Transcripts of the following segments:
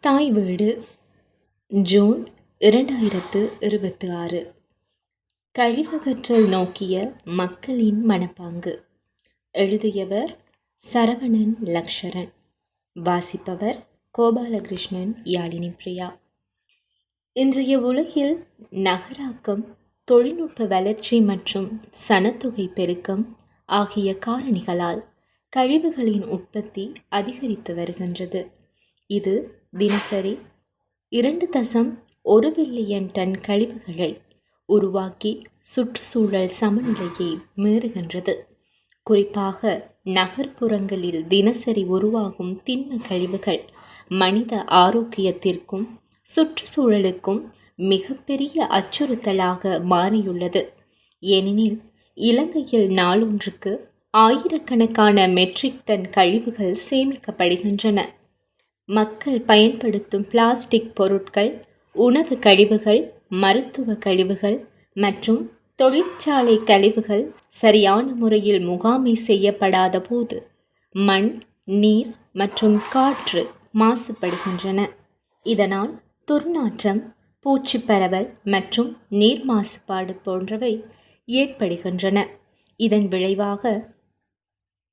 தாய் வீடு ஜூன் 2026. கழிவகற்றல் நோக்கிய மக்களின் மனப்பாங்கு. எழுதியவர் சரவணன் லக்ஷரன். வாசிப்பவர் கோபாலகிருஷ்ணன் யாழினி பிரியா. இன்றைய உலகில் நகராக்கம், தொழில்நுட்ப வளர்ச்சி மற்றும் சனத்தொகை பெருக்கம் ஆகிய காரணிகளால் கழிவுகளின் உற்பத்தி அதிகரித்து வருகின்றது. இது தினசரி 2.1 பில்லியன் டன் கழிவுகளை உருவாக்கி சுற்றுச்சூழல் சமநிலையை மீறுகின்றது. குறிப்பாக நகர்ப்புறங்களில் தினசரி உருவாகும் திண்ம கழிவுகள் மனித ஆரோக்கியத்திற்கும் சுற்றுச்சூழலுக்கும் மிகப்பெரிய அச்சுறுத்தலாக மாறியுள்ளது. ஏனெனில் இலங்கையில் நாளொன்றுக்கு ஆயிரக்கணக்கான மெட்ரிக் டன் கழிவுகள் சேமிக்கப்படுகின்றன. மக்கள் பயன்படுத்தும் பிளாஸ்டிக் பொருட்கள், உணவு கழிவுகள், மருத்துவ கழிவுகள் மற்றும் தொழிற்சாலை கழிவுகள் சரியான முறையில் முகாமை செய்யப்படாத போது மண், நீர் மற்றும் காற்று மாசுபடுகின்றன. இதனால் துர்நாற்றம், பூச்சி பரவல் மற்றும் நீர் மாசுபாடு போன்றவை ஏற்படுகின்றன. இதன் விளைவாக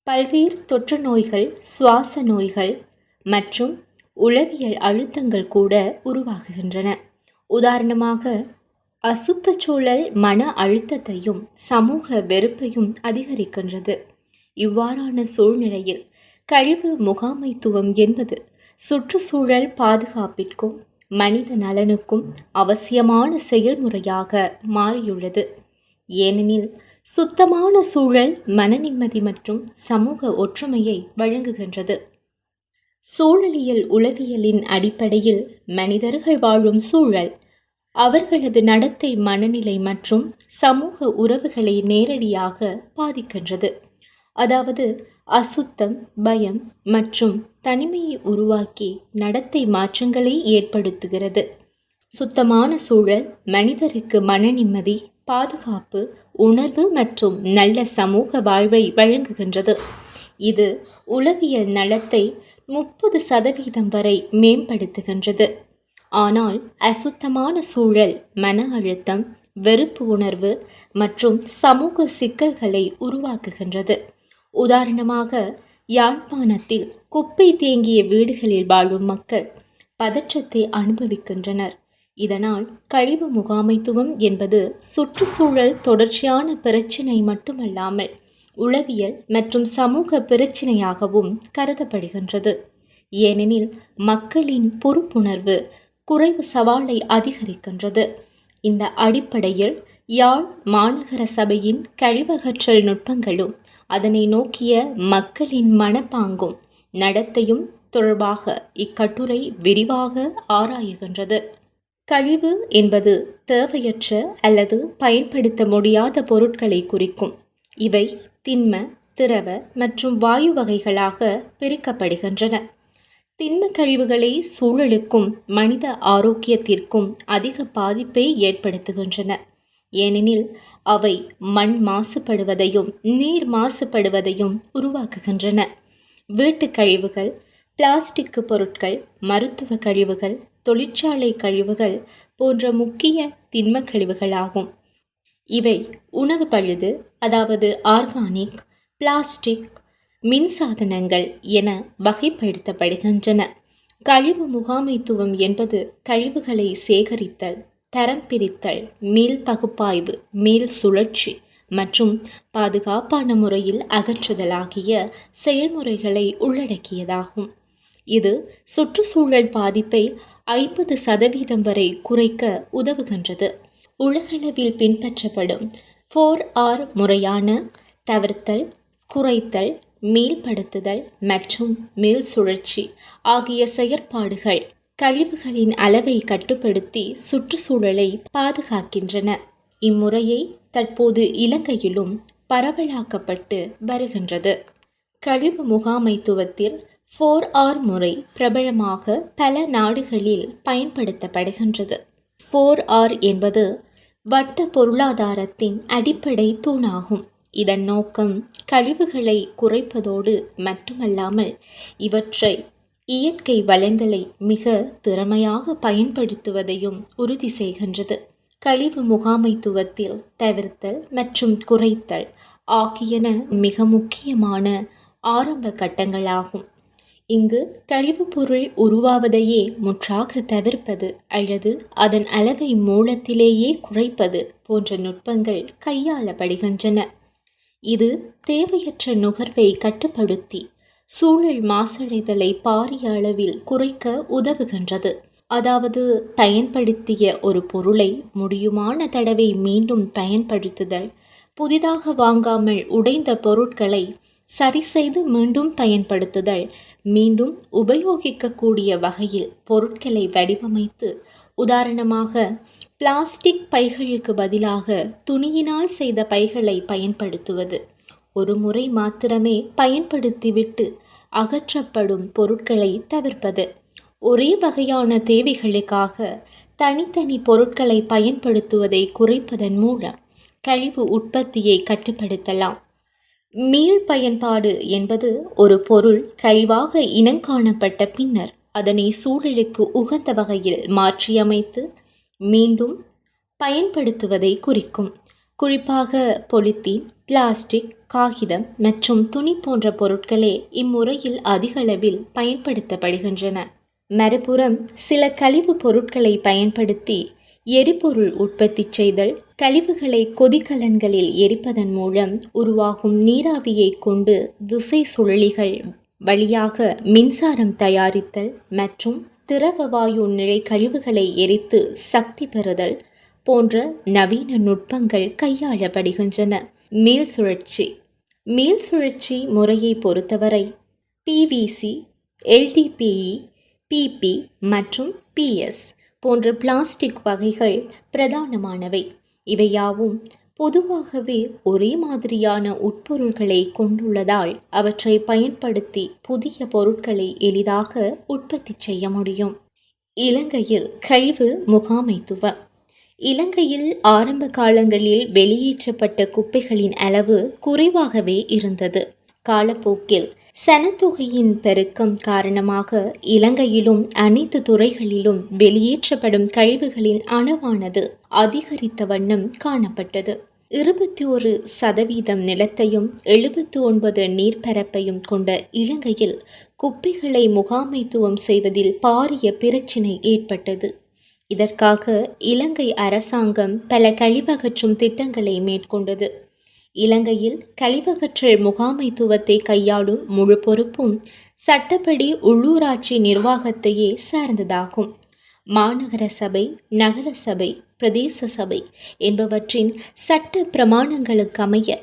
பல்வேறு தொற்று நோய்கள், சுவாச நோய்கள் மற்றும் உளவியல் அழுத்தங்கள் கூட உருவாகுகின்றன. உதாரணமாக, அசுத்த சூழல் மன அழுத்தத்தையும் சமூக வெறுப்பையும் அதிகரிக்கின்றது. இவ்வாறான சூழ்நிலையில் கழிவு முகாமைத்துவம் என்பது சுற்றுச்சூழல் பாதுகாப்பிற்கும் மனித நலனுக்கும் அவசியமான செயல்முறையாக மாறியுள்ளது. ஏனெனில் சுத்தமான சூழல் மனநிம்மதி மற்றும் சமூக ஒற்றுமையை வழங்குகின்றது. சூழலியல் உளவியலின் அடிப்படையில் மனிதர்கள் வாழும் சூழல் அவர்களது நடத்தை, மனநிலை மற்றும் சமூக உறவுகளை நேரடியாக பாதிக்கின்றது. அதாவது அசுத்தம், பயம் மற்றும் தனிமையை உருவாக்கி நடத்தை மாற்றங்களை ஏற்படுத்துகிறது. சுத்தமான சூழல் மனிதருக்கு மனநிம்மதி, பாதுகாப்பு உணர்வு மற்றும் நல்ல சமூக வாழ்வை வழங்குகின்றது. இது உளவியல் நலத்தை 30% வரை மேம்படுத்துகின்றது. ஆனால் அசுத்தமான சூழல் மன அழுத்தம், வெறுப்பு உணர்வு மற்றும் சமூக சிக்கல்களை உருவாக்குகின்றது. உதாரணமாக, யாழ்ப்பாணத்தில் குப்பை தேங்கிய வீடுகளில் வாழும் மக்கள் பதற்றத்தை அனுபவிக்கின்றனர். இதனால் கழிவு முகாமைத்துவம் என்பது சுற்றுச்சூழல் தொடர்ச்சியான பிரச்சினை மட்டுமல்லாமல் உளவியல் மற்றும் சமூக பிரச்சினையாகவும் கருதப்படுகின்றது. ஏனெனில் மக்களின் பொறுப்புணர்வு குறைவு சவாலை அதிகரிக்கின்றது. இந்த அடிப்படையில் யாழ் மாநகர சபையின் கழிவகற்றல் நுட்பங்களும் அதனை நோக்கிய மக்களின் மனப்பாங்கும் நடத்தையும் தொடர்பாக இக்கட்டுரை விரிவாக ஆராயுகின்றது. கழிவு என்பது தேவையற்ற அல்லது பயன்படுத்த முடியாத பொருட்களை குறிக்கும். இவை திண்ம, திரவ மற்றும் வாயு வகைகளாக பிரிக்கப்படுகின்றன. திண்ம கழிவுகளை சூழலுக்கும் மனித ஆரோக்கியத்திற்கும் அதிக பாதிப்பை ஏற்படுத்துகின்றன. ஏனெனில் அவை மண் மாசுபடுவதையும் நீர் மாசுபடுவதையும் உருவாக்குகின்றன. வீட்டு கழிவுகள், பிளாஸ்டிக் பொருட்கள், மருத்துவ கழிவுகள், தொழிற்சாலை கழிவுகள் போன்ற முக்கிய திண்ம கழிவுகளாகும். இவை உணவு பழுது, அதாவது ஆர்கானிக், பிளாஸ்டிக், மின்சாதனங்கள் என வகைப்படுத்தப்படுகின்றன. கழிவு முகாமைத்துவம் என்பது கழிவுகளை சேகரித்தல், தரம் பிரித்தல், மீள் பகுப்பாய்வு, மீள் சுழற்சி மற்றும் பாதுகாப்பான முறையில் அகற்றுதல் ஆகிய செயல்முறைகளை உள்ளடக்கியதாகும். இது சுற்றுச்சூழல் பாதிப்பை 50% வரை குறைக்க உதவுகின்றது. உலகளவில் பின்பற்றப்படும் 4R முறையான தவிர்த்தல், குறைத்தல், மீள்படுத்துதல் மற்றும் மீள் சுழற்சி ஆகிய செயற்பாடுகள் கழிவுகளின் அளவை கட்டுப்படுத்தி சுற்றுச்சூழலை பாதுகாக்கின்றன. இம்முறையை தற்போது இலங்கையிலும் பரவலாக்கப்பட்டு வருகின்றது. கழிவு முகாமைத்துவத்தில் 4R முறை பிரபலமாக பல நாடுகளில் பயன்படுத்தப்படுகின்றது. 4R என்பது வட்ட பொருளாதாரத்தின் அடிப்படை தூணாகும். இதன் நோக்கம் கழிவுகளை குறைப்பதோடு மட்டுமல்லாமல் இவற்றை இயற்கை வளங்களை மிக திறமையாக பயன்படுத்துவதையும் உறுதி செய்கின்றது. கழிவு முகாமைத்துவத்தில் தவிர்த்தல் மற்றும் குறைத்தல் ஆகியன மிக முக்கியமான ஆரம்ப கட்டங்களாகும். இங்கு கழிவுப் பொருள் உருவாவதையே முற்றாக தவிர்ப்பது அல்லது அதன் அளவை மூலத்திலேயே குறைப்பது போன்ற நுட்பங்கள் கையாளப்படுகின்றன. இது தேவையற்ற நுகர்வை கட்டுப்படுத்தி சூழல் மாசடைதலை பாரிய அளவில் குறைக்க உதவுகின்றது. அதாவது பயன்படுத்திய ஒரு பொருளை முடியுமான தடவை மீண்டும் பயன்படுத்துதல், புதிதாக வாங்காமல் உடைந்த பொருட்களை சரி செய்து மீண்டும் பயன்படுத்துதல், மீண்டும் உபயோகிக்கக்கூடிய வகையில் பொருட்களை வடிவமைத்து, உதாரணமாக பிளாஸ்டிக் பைகளுக்கு பதிலாக துணியினால் செய்த பைகளை பயன்படுத்துவது, ஒரு முறை மாத்திரமே பயன்படுத்திவிட்டு அகற்றப்படும் பொருட்களை தவிர்ப்பது, ஒரே வகையான தேவைகளுக்காக தனித்தனி பொருட்களை பயன்படுத்துவதை குறைப்பதன் மூலம் கழிவு உற்பத்தியை கட்டுப்படுத்தலாம். மீள் பயன்பாடு என்பது ஒரு பொருள் கழிவாக இனங்காணப்பட்ட பின்னர் அதனை சூழலுக்கு உகந்த வகையில் மாற்றியமைத்து மீண்டும் பயன்படுத்துவதை குறிக்கும். குறிப்பாக பொலித்தீன், பிளாஸ்டிக், காகிதம் மற்றும் துணி போன்ற பொருட்களே இம்முறையில் அதிகளவில் பயன்படுத்தப்படுகின்றன. மறுபுறம் சில கழிவுப் பொருட்களை பயன்படுத்தி எரிபொருள் உற்பத்தி செய்தல், கழிவுகளை கொதிக்கலன்களில் எரிப்பதன் மூலம் உருவாகும் நீராவியை கொண்டு திசை சுழலிகள் வழியாக மின்சாரம் தயாரித்தல் மற்றும் திரவ வாயு நிலை கழிவுகளை எரித்து சக்தி பெறுதல் போன்ற நவீன நுட்பங்கள் கையாளப்படுகின்றன. மீள் சுழற்சி முறையை பொறுத்தவரை பிவிசி, எல்டிபிஇ, பிபி மற்றும் பிஎஸ் போன்ற பிளாஸ்டிக் வகைகள் பிரதானமானவை. இவையாவும் பொதுவாகவே ஒரே மாதிரியான உட்பொருள்களை கொண்டுள்ளதால் அவற்றை பயன்படுத்தி புதிய பொருட்களை எளிதாக உற்பத்தி செய்ய முடியும். இலங்கையில் கழிவு முகாமைத்துவம். இலங்கையில் ஆரம்ப காலங்களில் வெளியேற்றப்பட்ட குப்பைகளின் அளவு குறைவாகவே இருந்தது. காலப்போக்கில் சனத்தொகையின் பெருக்கம் காரணமாக இலங்கையிலும் அனைத்து துறைகளிலும் வெளியேற்றப்படும் கழிவுகளின் அளவானது அதிகரித்த வண்ணம் காணப்பட்டது. 21% நிலத்தையும் 79 நீர்ப்பரப்பையும் கொண்ட இலங்கையில் குப்பைகளை முகாமைத்துவம் செய்வதில் பாரிய பிரச்சினை ஏற்பட்டது. இதற்காக இலங்கை அரசாங்கம் பல கழிவகற்றும் திட்டங்களை மேற்கொண்டது. இலங்கையில் கழிவகற்றல் முகாமைத்துவத்தை கையாளும் முழு பொறுப்பும் சட்டப்படி உள்ளூராட்சி நிர்வாகத்தையே சார்ந்ததாகும். மாநகர சபை, நகர சபை, பிரதேச சபை என்பவற்றின் சட்ட பிரமாணங்களுக்கமைய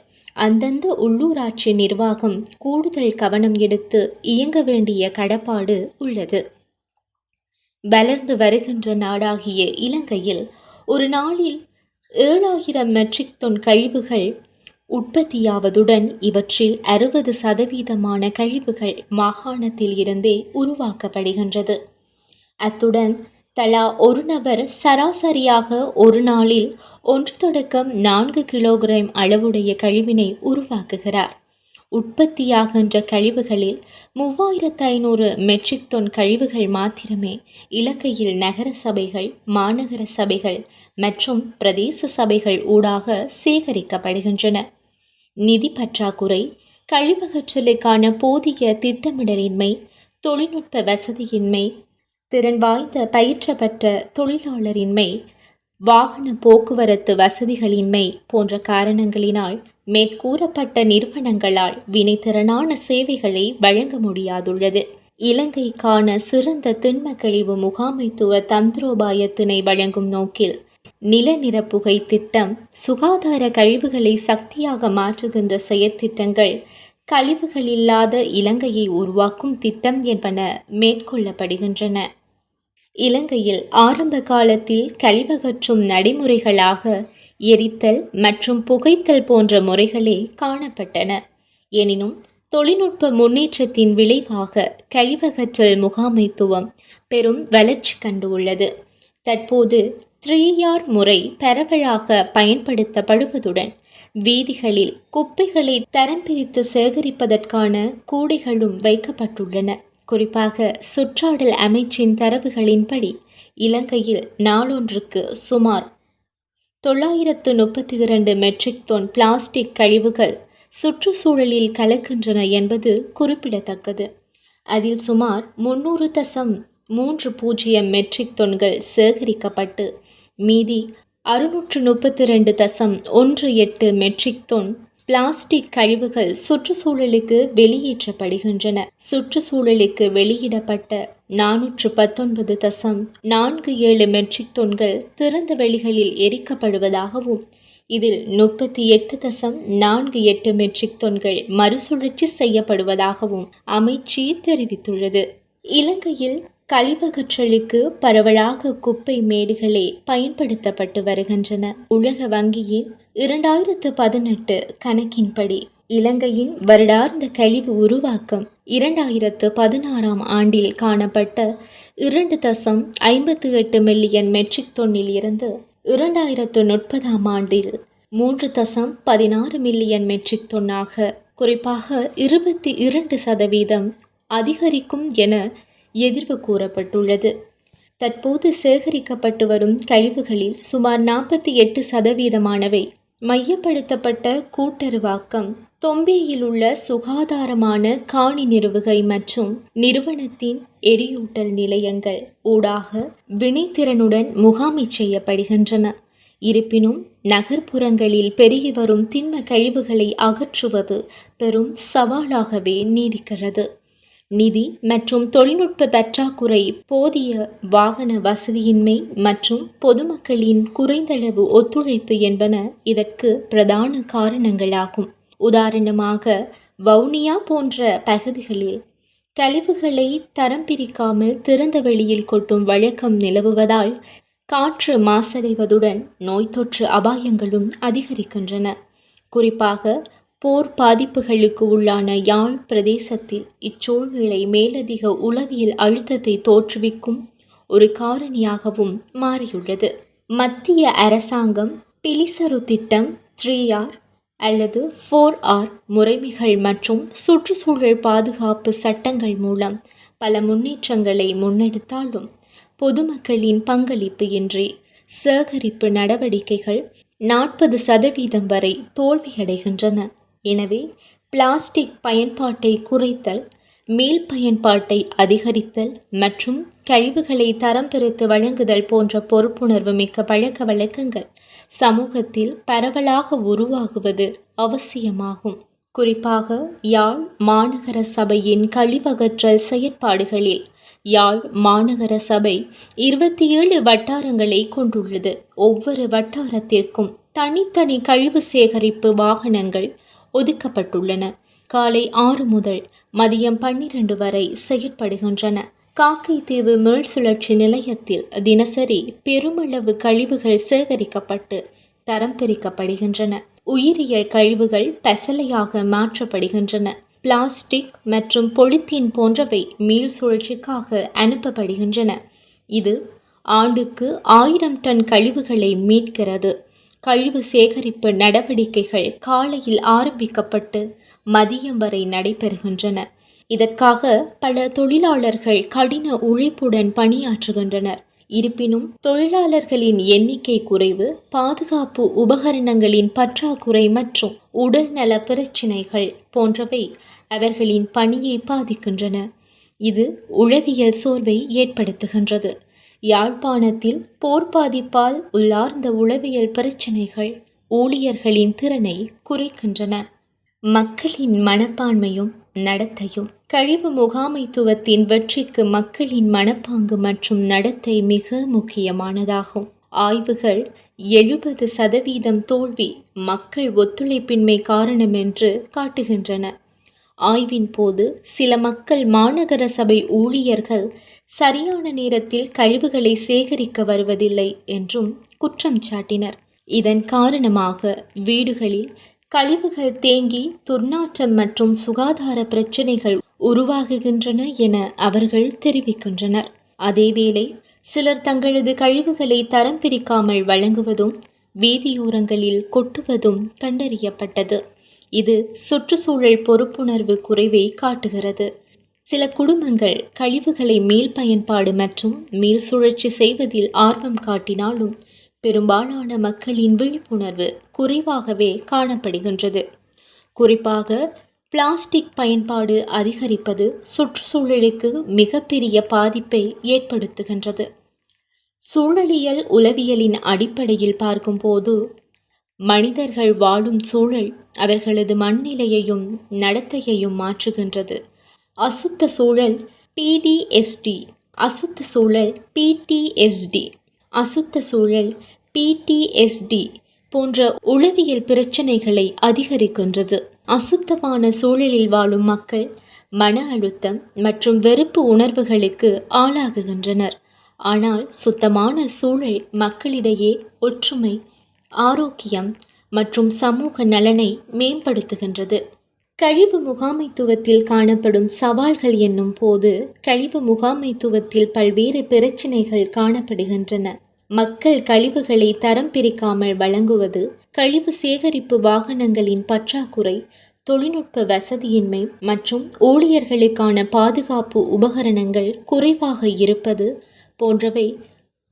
அந்தந்த உள்ளூராட்சி நிர்வாகம் கூடுதல் கவனம் எடுத்து இயங்க வேண்டிய கடப்பாடு உள்ளது. வளர்ந்து வருகின்ற நாடாகிய இலங்கையில் ஒரு நாளில் 7000 மெட்ரிக் டன் கழிவுகள் உற்பத்தியாவதுடன் இவற்றில் 60% கழிவுகள் மாகாணத்தில் இருந்தே உருவாக்கப்படுகின்றது. அத்துடன் தலா ஒரு நபர் சராசரியாக ஒரு நாளில் 1-4 கிலோகிராம் அளவுடைய கழிவினை உருவாக்குகிறார். உற்பத்தியாகின்ற கழிவுகளில் 3500 மெட்ரிக் டன் கழிவுகள் மாத்திரமே இலங்கையில் நகர சபைகள், மாநகர சபைகள் மற்றும் பிரதேச சபைகள் ஊடாக சேகரிக்கப்படுகின்றன. நிதி பற்றாக்குறை, கழிவகற்றலுக்கான போதிய திட்டமிடலின்மை, தொழில்நுட்ப வசதியின்மை, திறன் வாய்ந்த பயிற்றப்பட்ட தொழிலாளரின்மை, வாகன போக்குவரத்து வசதிகளின்மை போன்ற காரணங்களினால் மேற்கூறப்பட்ட நிறுவனங்களால் வினைத்திறனான சேவைகளை வழங்க முடியாதுள்ளது. இலங்கைக்கான சிறந்த திண்ம கழிவு முகாமைத்துவ தந்திரோபாயத்தினை வழங்கும் நோக்கில் நிலநிரப்புகை திட்டம், சுகாதார கழிவுகளை சக்தியாக மாற்றுகின்ற செயற்திட்டங்கள், கழிவுகள் இல்லாத இலங்கையை உருவாக்கும் திட்டம் என்பன மேற்கொள்ளப்படுகின்றன. இலங்கையில் ஆரம்ப காலத்தில் கழிவகற்றும் நடைமுறைகளாக எரித்தல் மற்றும் புகைத்தல் போன்ற முறைகளே காணப்பட்டன. எனினும் தொழில்நுட்ப முன்னேற்றத்தின் விளைவாக கழிவகற்றல் முகாமைத்துவம் பெரும் வளர்ச்சி கண்டுள்ளது. தற்போது 3R முறை பரவலாக பயன்படுத்தப்படுவதுடன் வீதிகளில் குப்பைகளை தரம் பிரித்து சேகரிப்பதற்கான கூடைகளும் வைக்கப்பட்டுள்ளன. குறிப்பாக சுற்றாடல் அமைச்சின் தரவுகளின்படி இலங்கையில் நாளொன்றுக்கு சுமார் 932 மெட்ரிக் டன் பிளாஸ்டிக் கழிவுகள் சுற்றுச்சூழலில் கலக்கின்றன என்பது குறிப்பிடத்தக்கது. அதில் சுமார் 300.30 மெட்ரிக் டன்கள் சேகரிக்கப்பட்டு மீதி 632.18 மெட்ரிக் டன் பிளாஸ்டிக் கழிவுகள் சுற்றுச்சூழலுக்கு வெளியேற்றப்படுகின்றன. சுற்றுச்சூழலுக்கு வெளியிடப்பட்ட 419.47 மெட்ரிக் டன்கள் திறந்த வெளிகளில் எரிக்கப்படுவதாகவும் இதில் 38.48 மெட்ரிக் டன்கள் மறுசுழற்சி செய்யப்படுவதாகவும் அமைச்சு தெரிவித்துள்ளது. இலங்கையில் கழிவகற்றலுக்கு பரவலாக குப்பை மேடுகளே பயன்படுத்தப்பட்டு வருகின்றன. உலக வங்கியின் 2018 கணக்கின்படி இலங்கையின் வருடார்ந்த கழிவு உருவாக்கம் 2016 ஆண்டில் காணப்பட்ட 2.58 மில்லியன் மெட்ரிக் டன்னில் இருந்து 2030 ஆண்டில் 3.16 மில்லியன் மெட்ரிக் டன்னாக குறிப்பாக 22% அதிகரிக்கும் என எதிர்வு கூறப்பட்டுள்ளது. தற்போது சேகரிக்கப்பட்டு வரும் கழிவுகளில் சுமார் 48% மையப்படுத்தப்பட்ட கூட்டுறவாக்கம், தொம்பேயில் உள்ள சுகாதாரமான காணி நிறுவுகை மற்றும் நிறுவனத்தின் எரியூட்டல் நிலையங்கள் ஊடாக வினைத்திறனுடன் முகாமை செய்யப்படுகின்றன. இருப்பினும் நகர்ப்புறங்களில் பெருகி வரும் திண்ம கழிவுகளை அகற்றுவது பெரும் சவாலாகவே நீடிக்கிறது. நிதி மற்றும் தொழில்நுட்ப பற்றாக்குறை, போதிய வாகன வசதியின்மை மற்றும் பொதுமக்களின் குறைந்தளவு ஒத்துழைப்பு என்பன இதற்கு பிரதான காரணங்களாகும். உதாரணமாக, வவுனியா போன்ற பகுதிகளில் கழிவுகளை தரம் பிரிக்காமல் திறந்த வெளியில் கொட்டும் வழக்கம் நிலவுவதால் காற்று மாசடைவதுடன் நோய் தொற்று அபாயங்களும் அதிகரிக்கின்றன. குறிப்பாக போர் பாதிப்புகளுக்கு உள்ளான யாழ் பிரதேசத்தில் இச்சூழ்நிலை மேலதிக உளவியல் அழுத்தத்தை தோற்றுவிக்கும் ஒரு காரணியாகவும் மாறியுள்ளது. மத்திய அரசாங்கம் பிலிசரு திட்டம், 3R அல்லது 4R முறைமைகள் மற்றும் சுற்றுச்சூழல் பாதுகாப்பு சட்டங்கள் மூலம் பல முன்னேற்றங்களை முன்னெடுத்தாலும் பொதுமக்களின் பங்களிப்பு இன்றி சேகரிப்பு நடவடிக்கைகள் 40% வரை தோல்வியடைகின்றன. எனவே பிளாஸ்டிக் பயன்பாட்டை குறைத்தல், மீள் பயன்பாட்டை அதிகரித்தல் மற்றும் கழிவுகளை தரம் பிரித்து வழங்குதல் போன்ற பொறுப்புணர்வு மிக்க பழக்க வழக்கங்கள் சமூகத்தில் பரவலாக உருவாகுவது அவசியமாகும். குறிப்பாக யாழ் மாநகர சபையின் கழிவகற்றல் செயற்பாடுகளில் யாழ் மாநகர சபை 27 வட்டாரங்களை கொண்டுள்ளது. ஒவ்வொரு வட்டாரத்திற்கும் தனித்தனி கழிவு சேகரிப்பு வாகனங்கள் ஒதுக்கப்பட்டுள்ளன. காலை 6 முதல் மதியம் 12 வரை செயற்படுகின்றன. காக்கைத்தீவு மீள் சுழற்சி நிலையத்தில் தினசரி பெருமளவு கழிவுகள் சேகரிக்கப்பட்டு தரம் பிரிக்கப்படுகின்றன. உயிரியல் கழிவுகள் பசலையாக மாற்றப்படுகின்றன. பிளாஸ்டிக் மற்றும் பொலித்தீன் போன்றவை மீள் சுழற்சிக்காக அனுப்பப்படுகின்றன. இது ஆண்டுக்கு 1000 டன் கழிவுகளை மீட்கிறது. கழிவு சேகரிப்பு நடவடிக்கைகள் காலையில் ஆரம்பிக்கப்பட்டு மதியம் வரை நடைபெறுகின்றன. இதற்காக பல தொழிலாளர்கள் கடின உழைப்புடன் பணியாற்றுகின்றனர். இருப்பினும் தொழிலாளர்களின் எண்ணிக்கை குறைவு, பாதுகாப்பு உபகரணங்களின் பற்றாக்குறை மற்றும் உடல்நல பிரச்சினைகள் போன்றவை அவர்களின் பணியை பாதிக்கின்றன. இது உளவியல் சோர்வை ஏற்படுத்துகின்றது. யாழ்ப்பாணத்தில் போர் பாதிப்பால் உள்ளார்ந்த உளவியல் பிரச்சினைகள் ஊழியர்களின் திறனை குறைக்கின்றன. மக்களின் மனப்பான்மையும் நடத்தையும். கழிவு முகாமைத்துவத்தின் வெற்றிக்கு மக்களின் மனப்பாங்கு மற்றும் நடத்தை மிக முக்கியமானதாகும். ஆய்வுகள் 70% தோல்வி மக்கள் ஒத்துழைப்பின்மை காரணம் என்று காட்டுகின்றன. ஆய்வின் போது சில மக்கள் மாநகர சபை ஊழியர்கள் சரியான நேரத்தில் கழிவுகளை சேகரிக்க வருவதில்லை என்றும் குற்றம் சாட்டினர். இதன் காரணமாக வீடுகளில் கழிவுகள் தேங்கி துர்நாற்றம் மற்றும் சுகாதார பிரச்சினைகள் உருவாகுகின்றன என அவர்கள் தெரிவிக்கின்றனர். அதேவேளை சிலர் தங்களது கழிவுகளை தரம் பிரிக்காமல் வழங்குவதும் வீதியோரங்களில் கொட்டுவதும் கண்டறியப்பட்டது. இது சுற்றுச்சூழல் பொறுப்புணர்வு குறைவை காட்டுகிறது. சில குடும்பங்கள் கழிவுகளை மீள் பயன்பாடு மற்றும் மீள் சுழற்சி செய்வதில் ஆர்வம் காட்டினாலும் பெரும்பாலான மக்களின் விழிப்புணர்வு குறைவாகவே காணப்படுகின்றது. குறிப்பாக பிளாஸ்டிக் பயன்பாடு அதிகரிப்பது சுற்றுச்சூழலுக்கு மிகப்பெரிய பாதிப்பை ஏற்படுத்துகின்றது. சூழலியல் உளவியலின் அடிப்படையில் பார்க்கும்போது மனிதர்கள் வாழும் சூழல் அவர்களது மனநிலையையும் நடத்தையையும் மாற்றுகின்றது. அசுத்த சூழல் PTSD, அசுத்த சூழல் PTSD, அசுத்த சூழல் PTSD போன்ற உளவியல் பிரச்சனைகளை அதிகரிக்கின்றது. அசுத்தமான சூழலில் வாழும் மக்கள் மன அழுத்தம் மற்றும் வெறுப்பு உணர்வுகளுக்கு ஆளாகுகின்றனர். ஆனால் சுத்தமான சூழல் மக்களிடையே ஒற்றுமை, ஆரோக்கியம் மற்றும் சமூக நலனை மேம்படுத்துகின்றது. கழிவு முகாமைத்துவத்தில் காணப்படும் சவால்கள் என்னும் போது கழிவு முகாமைத்துவத்தில் பல்வேறு பிரச்சினைகள் காணப்படுகின்றன. மக்கள் கழிவுகளை தரம் பிரிக்காமல் வழங்குவது, கழிவு சேகரிப்பு வாகனங்களின் பற்றாக்குறை, தொழில்நுட்ப வசதியின்மை மற்றும் ஊழியர்களுக்கான பாதுகாப்பு உபகரணங்கள் குறைவாக இருப்பது போன்றவை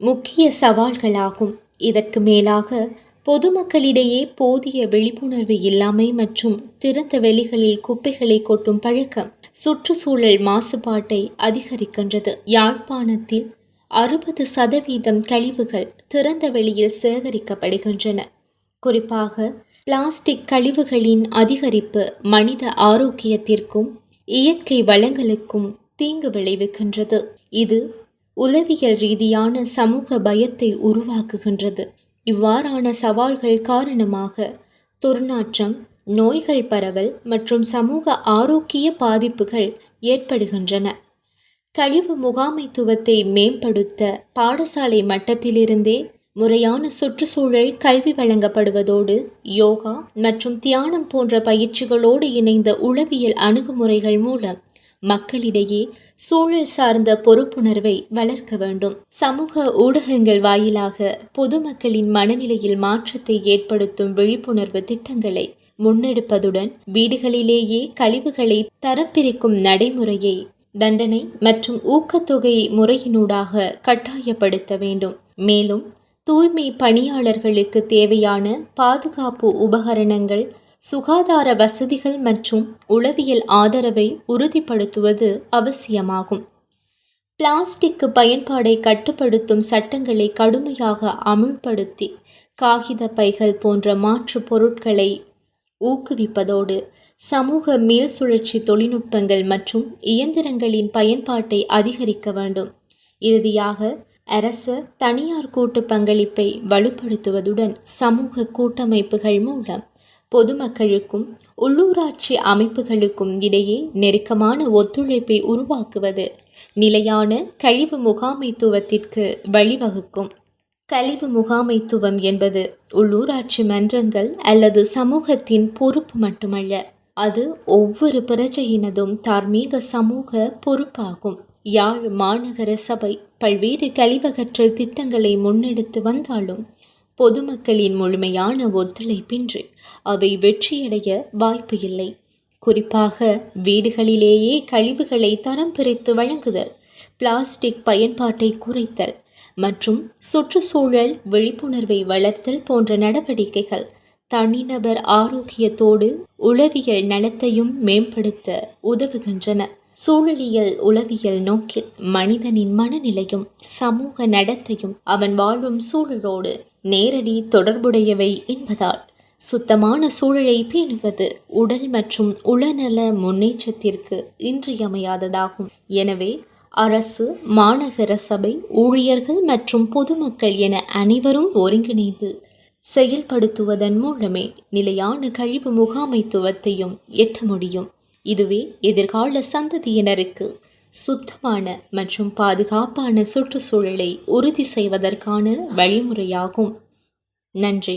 முக்கிய சவால்களாகும். இதற்கு மேலாக பொதுமக்களிடையே போதிய விழிப்புணர்வு இல்லாமை மற்றும் திறந்த வெளிகளில் குப்பைகளை கொட்டும் பழக்கம் சுற்றுச்சூழல் மாசுபாட்டை அதிகரிக்கின்றது. யாழ்ப்பாணத்தில் 60% கழிவுகள் திறந்த வெளியில் சேகரிக்கப்படுகின்றன. குறிப்பாக பிளாஸ்டிக் கழிவுகளின் அதிகரிப்பு மனித ஆரோக்கியத்திற்கும் இயற்கை வளங்களுக்கும் தீங்கு விளைவிக்கின்றது. இது உளவியல் ரீதியான சமூக பயத்தை உருவாக்குகின்றது. இவ்வாறான சவால்கள் காரணமாக துர்நாற்றம், நோய்கள் பரவல் மற்றும் சமூக ஆரோக்கிய பாதிப்புகள் ஏற்படுகின்றன. கழிவு முகாமைத்துவத்தை மேம்படுத்த பாடசாலை மட்டத்திலிருந்தே முறையான சுற்றுச்சூழல் கல்வி வழங்கப்படுவதோடு யோகா மற்றும் தியானம் போன்ற பயிற்சிகளோடு இணைந்த உளவியல் அணுகுமுறைகள் மூலம் மக்களிடையே சூழல் சார்ந்த பொறுப்புணர்வை வளர்க்க வேண்டும். சமூக ஊடகங்கள் வாயிலாக பொதுமக்களின் மனநிலையில் மாற்றத்தை ஏற்படுத்தும் விழிப்புணர்வு திட்டங்களை முன்னெடுப்பதுடன் வீடுகளிலேயே கழிவுகளை தரப்பிரிக்கும் நடைமுறையை தண்டனை மற்றும் ஊக்கத்தொகை முறையினூடாக கட்டாயப்படுத்த வேண்டும். மேலும் தூய்மை பணியாளர்களுக்கு தேவையான பாதுகாப்பு உபகரணங்கள், சுகாதார வசதிகள் மற்றும் உளவியல் ஆதரவை உறுதிப்படுத்துவது அவசியமாகும். பிளாஸ்டிக் பயன்பாடை கட்டுப்படுத்தும் சட்டங்களை கடுமையாக அமுல்படுத்தி காகித பைகள் போன்ற மாற்று பொருட்களை ஊக்குவிப்பதோடு சமூக மீள் சுழற்சி தொழில்நுட்பங்கள் மற்றும் இயந்திரங்களின் பயன்பாட்டை அதிகரிக்க வேண்டும். இறுதியாக அரச தனியார் கூட்டு பங்களிப்பை வலுப்படுத்துவதுடன் சமூக கூட்டமைப்புகள் மூலம் பொதுமக்களுக்கும் உள்ளூராட்சி அமைப்புகளுக்கும் இடையே நெருக்கமான ஒத்துழைப்பை உருவாக்குவது நிலையான கழிவு முகாமைத்துவத்திற்கு வழிவகுக்கும். கழிவு முகாமைத்துவம் என்பது உள்ளூராட்சி மன்றங்கள் அல்லது சமூகத்தின் பொறுப்பு மட்டுமல்ல, அது ஒவ்வொரு பிரஜையினதும் தார்மீக சமூக பொறுப்பாகும். யாழ் மாநகர சபை பல்வேறு கழிவகற்றல் திட்டங்களை முன்னெடுத்து வந்தாலும் பொதுமக்களின் முழுமையான ஒத்துழைப்பின்றி அவை வெற்றியடைய வாய்ப்பு இல்லை. குறிப்பாக வீடுகளிலேயே கழிவுகளை தரம் பிரித்து வழங்குதல், பிளாஸ்டிக் பயன்பாட்டை குறைத்தல் மற்றும் சுற்றுச்சூழல் விழிப்புணர்வை வளர்த்தல் போன்ற நடவடிக்கைகள் தனிநபர் ஆரோக்கியத்தோடு உளவியல் நலத்தையும் மேம்படுத்த உதவுகின்றன. சூழலியல் உளவியல் நோக்கில் மனிதனின் மனநிலையும் சமூக நடத்தையும் அவன் வாழும் சூழலோடு நேரடி தொடர்புடையவை என்பதால் சுத்தமான சூழலை பேணுவது உடல் மற்றும் உளநல முன்னேற்றத்திற்கு இன்றியமையாததாகும். எனவே அரசு, மாநகர சபை ஊழியர்கள் மற்றும் பொதுமக்கள் என அனைவரும் ஒருங்கிணைந்து செயல்படுத்துவதன் மூலமே நிலையான கழிவு முகாமைத்துவத்தையும் எட்ட முடியும். இதுவே எதிர்கால சந்ததியினருக்கு சுத்தமான மற்றும் பாதுகாப்பான சுற்றுச்சூழலை உறுதி செய்வதற்கான வழிமுறையாகும். நன்றி.